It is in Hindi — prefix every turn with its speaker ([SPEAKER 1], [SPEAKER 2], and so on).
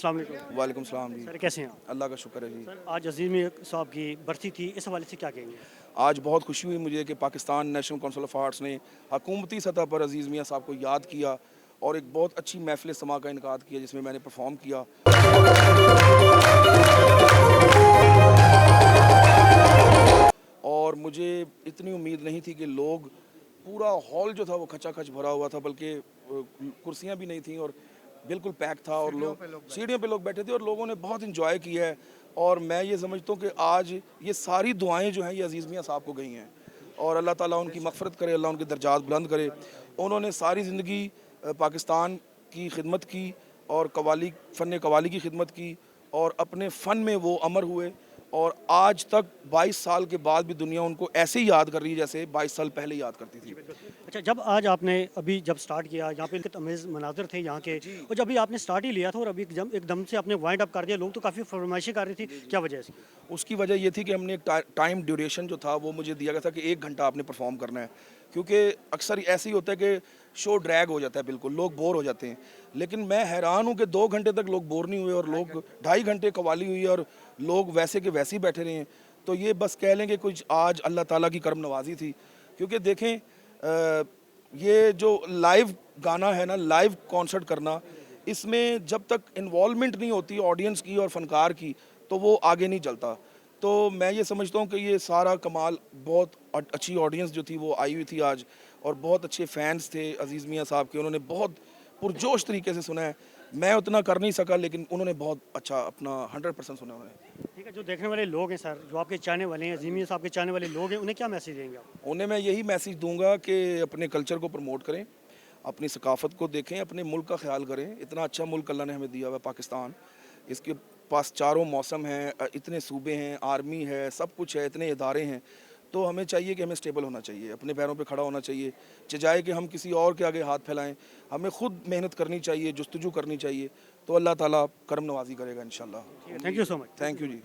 [SPEAKER 1] अस्सलाम वालेकुम।
[SPEAKER 2] वालेकुम सलाम जी।
[SPEAKER 1] सर कैसे हैं आप?
[SPEAKER 2] अल्लाह का शुक्र है जी।
[SPEAKER 1] सर आज अजीज़ मियां साहब की बरसी थी, इस हवाले से क्या कहेंगे?
[SPEAKER 2] आज बहुत खुशी हुई मुझे कि Pakistan national council of arts ने हकूमती सतह पर अजीज़ मियां साहब को याद किया और एक बहुत अच्छी महफिल समा का इनकाद किया जिसमें मैंने परफॉर्म किया। और मुझे इतनी उम्मीद नहीं थी कि लोग, पूरा हॉल जो था वो खचाखच भरा हुआ था, बल्कि कुर्सियां भी नहीं थी और बिल्कुल पैक था और लोग सीढ़ियों पे लोग बैठे थे और लोगों ने बहुत इंजॉय किया है। और मैं ये समझता हूँ कि आज ये सारी दुआएं जो हैं ये अजीज़ मियां साहब को गई हैं और अल्लाह ताला उनकी मग़फ़िरत करे, अल्लाह उनके दर्जात बुलंद करे। उन्होंने सारी ज़िंदगी पाकिस्तान की खिदमत की और फ़न कव्वाली की खिदमत की और अपने फ़न में वो अमर हुए और आज तक 22 साल के बाद भी दुनिया उनको ऐसे ही याद कर रही है जैसे 22 साल पहले याद करती थी।
[SPEAKER 1] अच्छा, जब आज आपने अभी जब स्टार्ट किया, यहाँ पे तमीज़ मनाज़र थे यहाँ के, और जब भी आपने स्टार्ट ही लिया था और अभी एकदम से आपने वाइंड अप कर दिया, लोग तो काफ़ी फरमाइशें कर रही थी, क्या वजह है इसकी?
[SPEAKER 2] उसकी वजह ये थी कि हमने एक टाइम ड्यूरेशन जो था वो मुझे दिया गया था कि 1 घंटा आपने परफॉर्म करना है, क्योंकि अक्सर ऐसे ही होता है कि शो ड्रैग हो जाता है, बिल्कुल लोग बोर हो जाते हैं। लेकिन मैं हैरान हूँ कि 2 घंटे तक लोग बोर नहीं हुए और लोग 2.5 घंटे कव्वाली हुई और लोग वैसे के वैसे ही बैठे रहे हैं। तो ये बस कह लें कि कुछ आज अल्लाह ताला की करम नवाजी थी, क्योंकि देखें ये जो लाइव गाना है ना, लाइव कॉन्सर्ट करना, इसमें जब तक इन्वॉल्वमेंट नहीं होती ऑडियंस की और फनकार की तो वो आगे नहीं चलता। तो मैं ये समझता हूँ कि ये सारा कमाल, बहुत अच्छी ऑडियंस जो थी वो आई हुई थी आज और बहुत अच्छे फैंस थे अजीज़ मियां साहब के, उन्होंने बहुत पुरजोश तरीके से सुना है। मैं उतना कर नहीं सका लेकिन उन्होंने बहुत अच्छा अपना 100% सुना उन्होंने।
[SPEAKER 1] ठीक है, जो देखने वाले लोग हैं सर, जो आपके चाहने वाले हैं, अजीज़ मियां साहब के चाहने वाले लोग हैं, उन्हें क्या मैसेज देंगे आप?
[SPEAKER 2] उन्हें मैं यही मैसेज दूंगा कि अपने कल्चर को प्रमोट करें, अपनी सकाफ़त को देखें, अपने मुल्क का ख्याल करें। इतना अच्छा मुल्क अल्लाह ने हमें दिया हुआ है पाकिस्तान, इसके पास चारों मौसम हैं, इतने सूबे हैं, आर्मी है, सब कुछ है, इतने इदारे हैं। तो हमें चाहिए कि हमें स्टेबल होना चाहिए, अपने पैरों पे खड़ा होना चाहिए, चजाए कि हम किसी और के आगे हाथ फैलाएं। हमें खुद मेहनत करनी चाहिए, जुस्तजू करनी चाहिए, तो अल्लाह ताला करम नवाजी करेगा इंशाल्लाह।
[SPEAKER 1] Thank you so much.
[SPEAKER 2] Thank you ji.